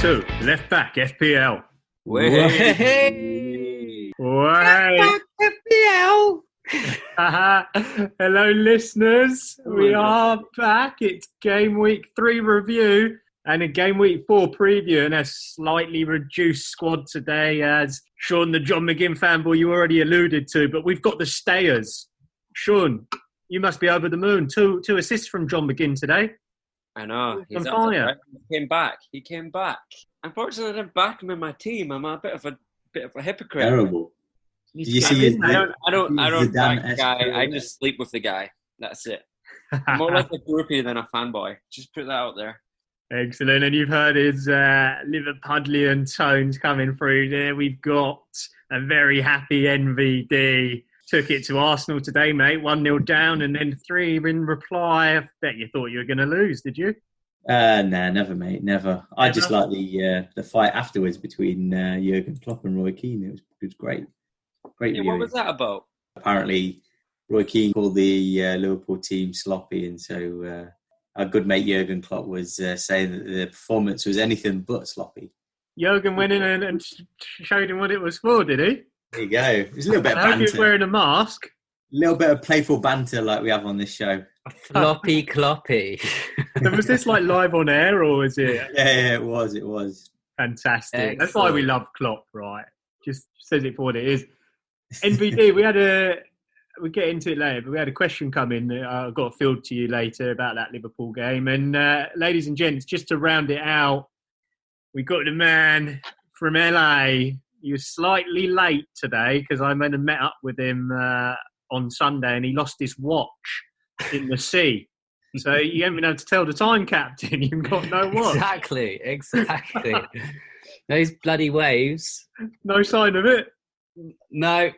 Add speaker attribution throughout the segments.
Speaker 1: to Left Back FPL.
Speaker 2: Way.
Speaker 1: Left Back FPL. Hello, listeners. We are back. It's Game Week 3 review and a Game Week 4 preview, and a slightly reduced squad today, as Sean, the John McGinn fanboy, you already alluded to. But we've got the stayers. Sean, you must be over the moon. Two assists from John McGinn today.
Speaker 2: I know.
Speaker 1: He's on fire.
Speaker 2: Right. He came back. Unfortunately, I didn't back him in my team. I'm a bit of a hypocrite.
Speaker 3: Terrible. Did you see his,
Speaker 2: I don't back the guy.
Speaker 3: SPL
Speaker 2: I just sleep with the guy. That's it. I'm more like a groupie than a fanboy. Just put that out there.
Speaker 1: Excellent. And you've heard his Liverpudlian tones coming through there. We've got a very happy NVD. Took it to Arsenal today, mate. 1-0 down and then 3 in reply. I bet you thought you were going to lose, did you?
Speaker 3: Nah, never, mate. Never. I just like the fight afterwards between Jurgen Klopp and Roy Keane. It was great. Great viewing.
Speaker 2: What was that about?
Speaker 3: Apparently, Roy Keane called the Liverpool team sloppy, and so our good mate Jurgen Klopp was saying that the performance was anything but sloppy.
Speaker 1: Jurgen went in and showed him what it was for, did he?
Speaker 3: There you go. It was a little bit of
Speaker 1: banter. I hope he was wearing a mask.
Speaker 3: A little bit of playful banter like we have on this show.
Speaker 4: Floppy cloppy.
Speaker 1: So was this like live on air, or was it?
Speaker 3: Yeah, it was.
Speaker 1: Fantastic.
Speaker 4: Excellent.
Speaker 1: That's why we love Klopp, right? Just says it for what it is. NVD, we'll get into it later, but we had a question come in that I got filled to you later about that Liverpool game. And ladies and gents, just to round it out, we got the man from LA. He was slightly late today because I met up with him on Sunday, and he lost his watch in the sea. So you haven't been able to tell the time, Captain. You've got no watch.
Speaker 4: Exactly. Those bloody waves.
Speaker 1: No sign of it.
Speaker 4: No.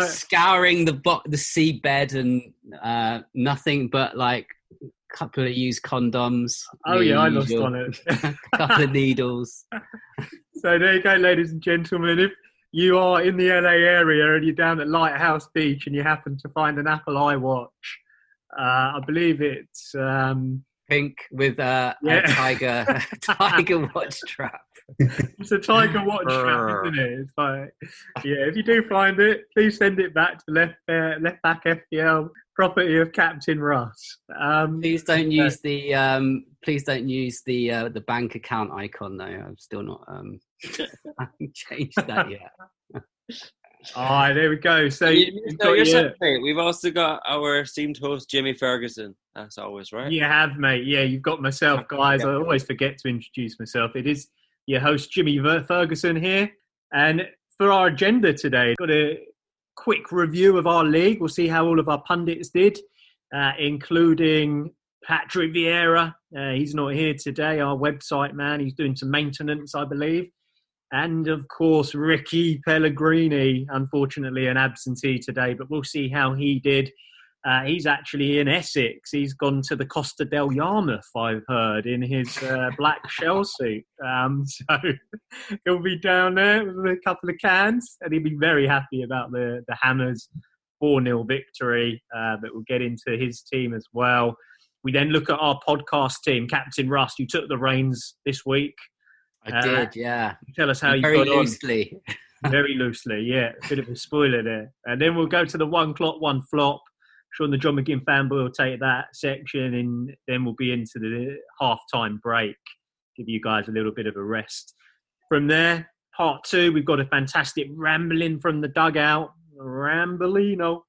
Speaker 4: Scouring the seabed and nothing but like a couple of used condoms.
Speaker 1: Oh yeah, I lost on it.
Speaker 4: A couple of needles.
Speaker 1: So there you go, ladies and gentlemen. If you are in the LA area and you're down at Lighthouse Beach and you happen to find an Apple iWatch, I believe it's
Speaker 4: pink with a tiger watch strap.
Speaker 1: It's a tiger watch strap, isn't it? It's like, yeah. If you do find it, please send it back to Left Back FPL, property of Captain Russ.
Speaker 4: Please don't use the bank account icon though. I'm still not I haven't changed that yet.
Speaker 1: All right, there we go. So
Speaker 2: we've also got our esteemed host Jimmy Ferguson. That's always right.
Speaker 1: You have, mate. Yeah, you've got myself, guys. I always forget to introduce myself. It is your host Jimmy Ferguson here, and for our agenda today, got a quick review of our league. We'll see how all of our pundits did, including Patrick Vieira. He's not here today, our website man. He's doing some maintenance, I believe. And, of course, Ricky Pellegrini, unfortunately an absentee today, but we'll see how he did. He's actually in Essex. He's gone to the Costa del Yarmouth, I've heard, in his black shell suit. So he'll be down there with a couple of cans, and he'll be very happy about the Hammers 4-0 victory, but we'll get into his team as well. We then look at our podcast team. Captain Russ, you took the reins this week.
Speaker 4: I did, yeah.
Speaker 1: Tell us how you got
Speaker 4: loosely.
Speaker 1: on. Very loosely, yeah. A bit of a spoiler there. And then we'll go to the one clop, one flop. Sean, the John McGinn fanboy, will take that section, and then we'll be into the half-time break. Give you guys a little bit of a rest. From there, part 2, we've got a fantastic rambling from the dugout. Rambolino.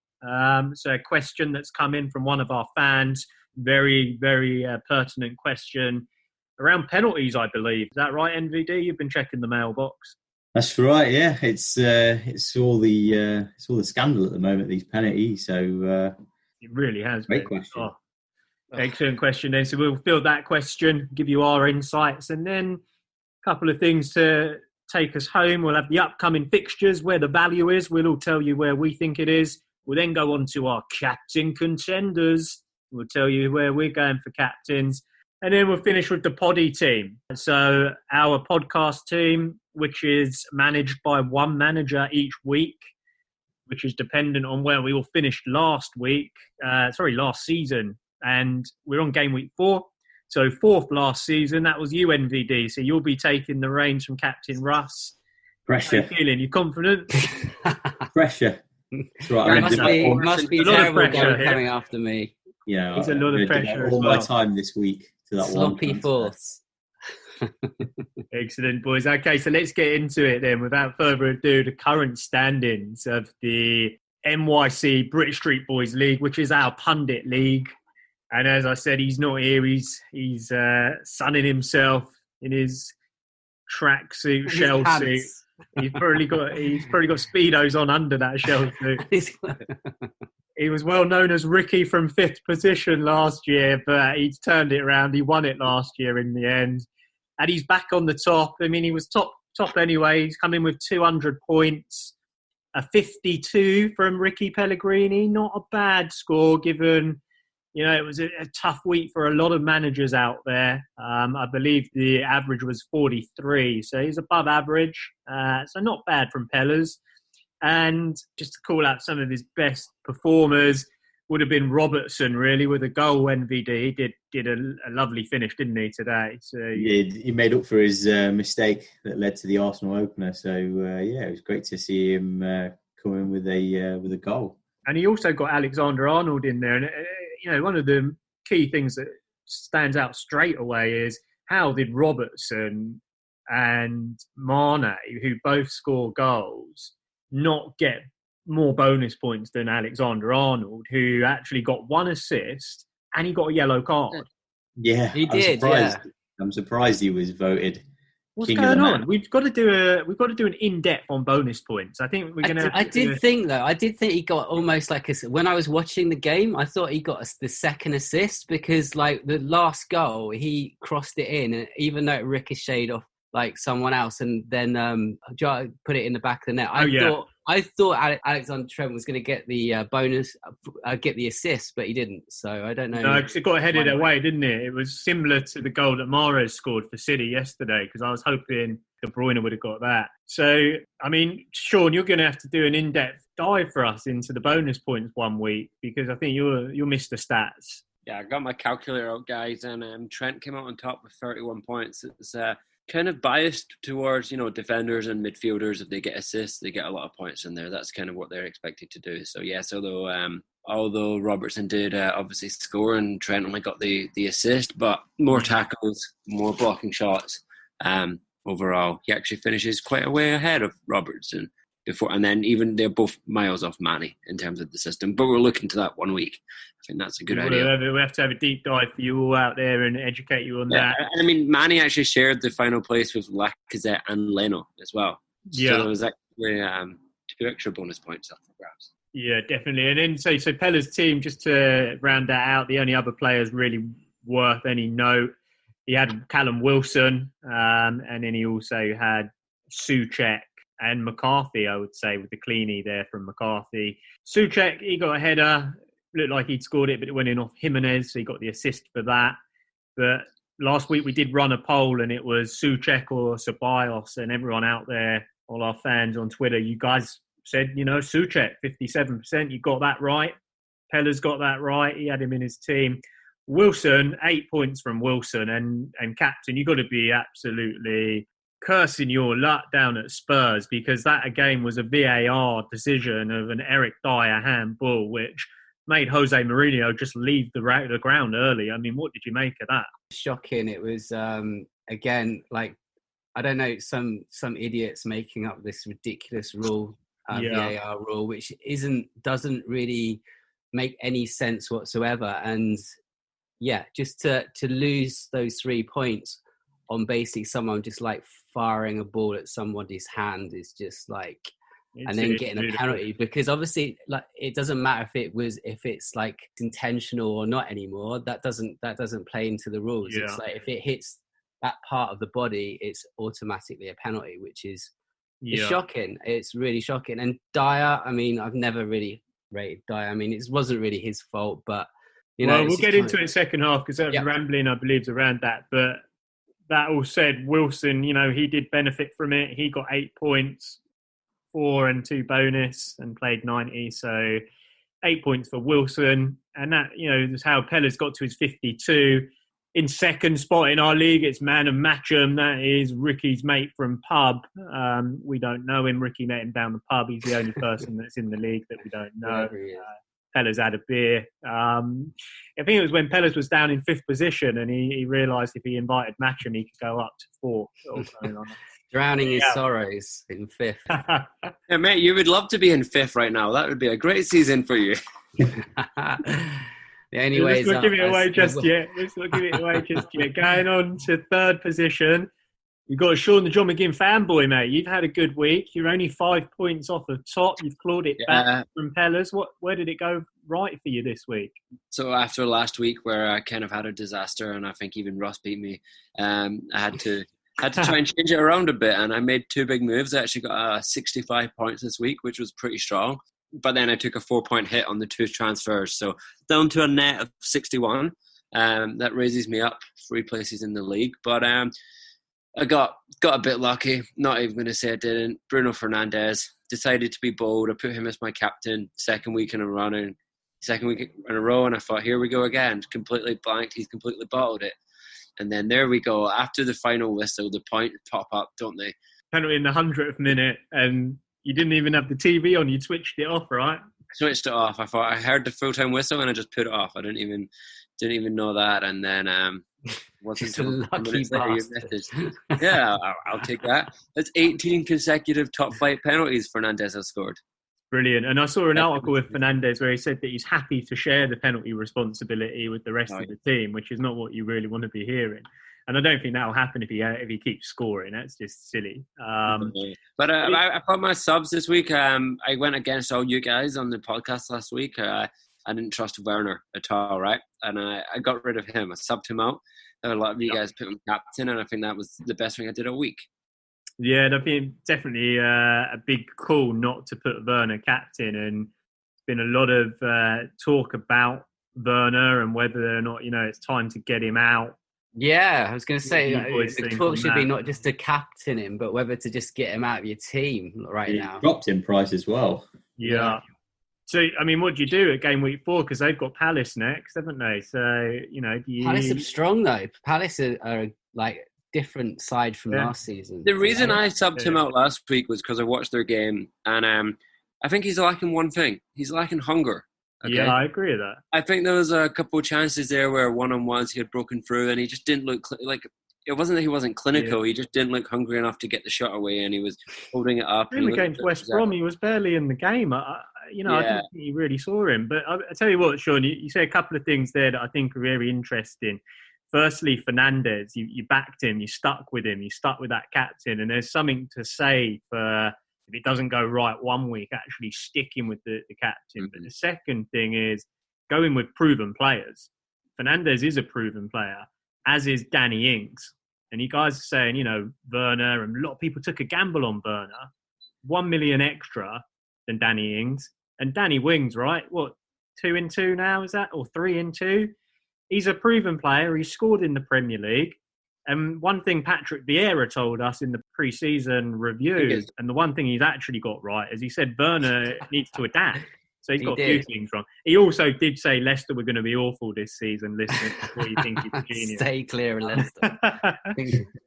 Speaker 1: So a question that's come in from one of our fans. Very, very pertinent question. Around penalties, I believe. Is that right, NVD? You've been checking the mailbox.
Speaker 3: That's right. Yeah, it's all the scandal at the moment. These penalties. So
Speaker 1: it really has.
Speaker 3: Great question.
Speaker 1: Excellent question. Then, so we'll field that question, give you our insights, and then a couple of things to take us home. We'll have the upcoming fixtures, where the value is. We'll all tell you where we think it is. We'll then go on to our captain contenders. We'll tell you where we're going for captains. And then we'll finish with the poddy team. So our podcast team, which is managed by one manager each week, which is dependent on where we all finished last season. And we're on game week 4. So 4th last season, that was you, NVD. So you'll be taking the reins from Captain Russ.
Speaker 3: Pressure.
Speaker 1: How you feeling? You confident?
Speaker 3: Pressure. That's right.
Speaker 4: Must be terrible coming after me.
Speaker 3: Yeah,
Speaker 1: there's a lot of pressure as well.
Speaker 3: All my time this week to that
Speaker 4: sloppy fourths.
Speaker 1: Excellent, boys. Okay, so let's get into it then. Without further ado, the current standings of the NYC British Street Boys League, which is our pundit league. And as I said, he's not here. He's sunning himself in his tracksuit, shell suit. He's probably got Speedos on under that shell suit. He was well known as Ricky from 5th position last year, but he's turned it around. He won it last year in the end. And he's back on the top. I mean, he was top anyway. He's come in with 200 points. A 52 from Ricky Pellegrini. Not a bad score given, it was a tough week for a lot of managers out there. I believe the average was 43. So he's above average. So not bad from Pellers. And just to call out some of his best performers would have been Robertson, really, with a goal. NVD did a lovely finish, didn't he, today? So
Speaker 3: he made up for his mistake that led to the Arsenal opener. So it was great to see him come in with a goal.
Speaker 1: And he also got Alexander-Arnold in there. And one of the key things that stands out straight away is how did Robertson and Mane, who both score goals, not get more bonus points than Alexander-Arnold, who actually got 1 assist and he got a yellow card.
Speaker 3: Yeah,
Speaker 4: he did.
Speaker 3: I'm surprised he was voted.
Speaker 1: What's going on? We've got to do an in-depth on bonus points. I think we're going to.
Speaker 4: I did think he got almost like when I was watching the game, I thought he got the second assist because like the last goal he crossed it in, and even though it ricocheted off like someone else, and then put it in the back of the net. I thought Alexander Trent was going to get the bonus, get the assist, but he didn't. So I don't know.
Speaker 1: No, because it got headed away, didn't it? It was similar to the goal that Mahrez scored for City yesterday, because I was hoping De Bruyne would have got that. So, I mean, Sean, you're going to have to do an in-depth dive for us into the bonus points one week, because I think you'll miss the stats.
Speaker 2: Yeah, I got my calculator out, guys, and Trent came out on top with 31 points. It's kind of biased towards, defenders and midfielders. If they get assists, they get a lot of points in there. That's kind of what they're expected to do. So, yes, although Robertson did obviously score and Trent only got the assist, but more tackles, more blocking shots. Overall, he actually finishes quite a way ahead of Robertson before. And then even they're both miles off Manny in terms of the system. But we're looking to that one week. I think that's a good idea.
Speaker 1: We have to have a deep dive for you all out there and educate you on that.
Speaker 2: I mean, Manny actually shared the final place with Lacazette and Leno as well.
Speaker 1: Yeah.
Speaker 2: So it was actually 2 extra bonus points off the grabs.
Speaker 1: Yeah, definitely. And then so Peller's team, just to round that out, the only other players really worth any note, he had Callum Wilson, and then he also had Souček and McCarthy, I would say, with the cleanie there from McCarthy. Souček, he got a header. Looked like he'd scored it, but it went in off Jimenez, so he got the assist for that. But last week we did run a poll, and it was Souček or Ceballos, and everyone out there, all our fans on Twitter, you guys said, Souček, 57%. You got that right. Peller's got that right. He had him in his team. Wilson, 8 points from Wilson, and captain, you got to be absolutely cursing your luck down at Spurs, because that again was a VAR decision of an Eric Dyer handball, which made Jose Mourinho just leave the ground early. I mean, what did you make of that?
Speaker 4: Shocking. It was, again, like, I don't know, some idiots making up this ridiculous rule, VAR rule, which doesn't really make any sense whatsoever. And yeah, just to lose those 3 points on basically someone just like firing a ball at somebody's hand is just like, and then getting a penalty, because obviously, like, it doesn't matter if it's like intentional or not anymore. That doesn't play into the rules. Yeah. It's like if it hits that part of the body, it's automatically a penalty, which is it's shocking. It's really shocking. And Dyer, I mean, I've never really rated Dyer. I mean, it wasn't really his fault, but
Speaker 1: we'll get into it in second half, because that was rambling, I believe, around that. But that all said, Wilson, he did benefit from it. He got 8 points. 4 and 2 bonus, and played 90. So 8 points for Wilson. And that, is how Peller's got to his 52. In second spot in our league, it's Man of Matcham. That is Ricky's mate from pub. We don't know him. Ricky met him down the pub. He's the only person that's in the league that we don't know. Pellas had a beer. I think it was when Pellas was down in 5th position and he realised if he invited Matcham, he could go up to 4th. Or something like that.
Speaker 4: Drowning his sorrows in 5th.
Speaker 2: Yeah, mate, you would love to be in 5th right now. That would be a great season for you.
Speaker 4: The only way is
Speaker 1: Let's not give it away just yet. Going on to 3rd position, you've got Sean the John McGinn fanboy, mate. You've had a good week. You're only 5 points off the top. You've clawed it back from Pellas. Where did it go right for you this week?
Speaker 2: So after last week where I kind of had a disaster and I think even Ross beat me, I had to try and change it around a bit, and I made 2 big moves. I actually got 65 points this week, which was pretty strong. But then I took a 4-point hit on the 2 transfers. So down to a net of 61. That raises me up 3 places in the league. But I got a bit lucky. Not even going to say I didn't. Bruno Fernandes decided to be bold. I put him as my captain second week in a row. And I thought, here we go again. Completely blanked. He's completely bottled it. And then there we go. After the final whistle, the points pop up, don't they?
Speaker 1: Penalty in the 100th minute, and you didn't even have the TV on. You switched it off, right?
Speaker 2: Switched it off. I thought I heard the full-time whistle and I just put it off. I didn't even know that. And then
Speaker 4: wasn't a lucky bastard.
Speaker 2: Yeah, I'll take that. That's 18 consecutive top flight penalties Fernandes has scored.
Speaker 1: Brilliant. And I saw an article with Fernandes where he said that he's happy to share the penalty responsibility with the rest of the team, which is not what you really want to be hearing. And I don't think that will happen if he keeps scoring. That's just silly.
Speaker 2: But I put my subs this week. I went against all you guys on the podcast last week. I didn't trust Werner at all, right? And I got rid of him. I subbed him out. A lot of you guys put him captain, and I think that was the best thing I did all week.
Speaker 1: Yeah, that'd be definitely a big call not to put Werner captain. And there's been a lot of talk about Werner and whether or not, it's time to get him out.
Speaker 4: Yeah, I was going to say, the talk should be not just to captain him, but whether to just get him out of your team now.
Speaker 3: Dropped in price as well.
Speaker 1: Yeah. So, I mean, what do you do at game week 4? Because they've got Palace next, haven't they? So,
Speaker 4: Palace are strong, though. Palace are like different side from last season.
Speaker 2: The reason I subbed him out last week was because I watched their game, and I think he's lacking one thing. He's lacking hunger. Okay?
Speaker 1: Yeah, I agree with that.
Speaker 2: I think there was a couple of chances there where one-on-ones he had broken through, and he just didn't look like it wasn't that he wasn't clinical. Yeah. He just didn't look hungry enough to get the shot away, and he was holding it up.
Speaker 1: In the game to West Brom, he was barely in the game. I don't think you really saw him. But I tell you what, Sean, you say a couple of things there that I think are very interesting. Firstly, Fernandes, you backed him, you stuck with him, you stuck with that captain, and there's something to say for if it doesn't go right one week, actually sticking with the captain. Mm-hmm. But the second thing is going with proven players. Fernandes is a proven player, as is Danny Ings. And you guys are saying, Werner, and a lot of people took a gamble on Werner, 1 million extra than Danny Ings. And Danny Wings, right? What, 2-2 now, is that? Or 3-2? He's a proven player. He scored in the Premier League. And one thing Patrick Vieira told us in the pre-season review, and the one thing he's actually got right, is he said Werner needs to adapt. So he's got a few things wrong. He also did say Leicester were going to be awful this season. Listen, what you think he's a genius.
Speaker 4: Stay clear of Leicester.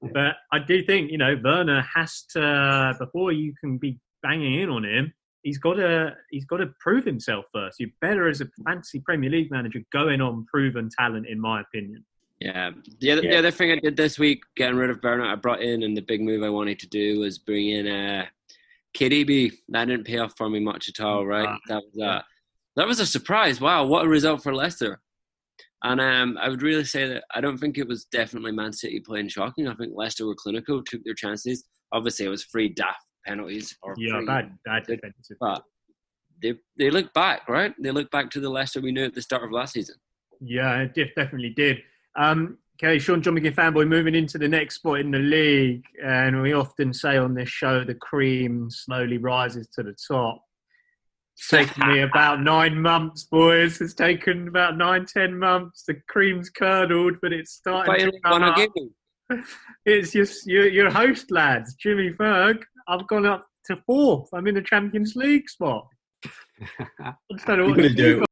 Speaker 1: But I do think, Werner has to, before you can be banging in on him, he's got to prove himself first. You're better as a fantasy Premier League manager going on proven talent, in my opinion.
Speaker 2: Yeah. The other thing I did this week, getting rid of Bernard, I brought in, and the big move I wanted to do was bring in KDB. That didn't pay off for me much at all, right? That was a surprise. Wow, what a result for Leicester. And I would really say that I don't think it was definitely Man City playing shocking. I think Leicester were clinical, took their chances. Obviously, it was 3 daft penalties.
Speaker 1: Bad defensive.
Speaker 2: But they look back, right? They look back to the Leicester we knew at the start of last season.
Speaker 1: Yeah, it definitely did. Okay, Sean John McGinn fanboy, moving into the next spot in the league. And we often say on this show, the cream slowly rises to the top. It's taken me about 9 months, boys. It's taken about 9-10 months. The cream's curdled, but it's starting to come up. It's just your host, lads, Jimmy Ferg. I've gone up to 4th. I'm in the Champions League spot. I just don't know what to do.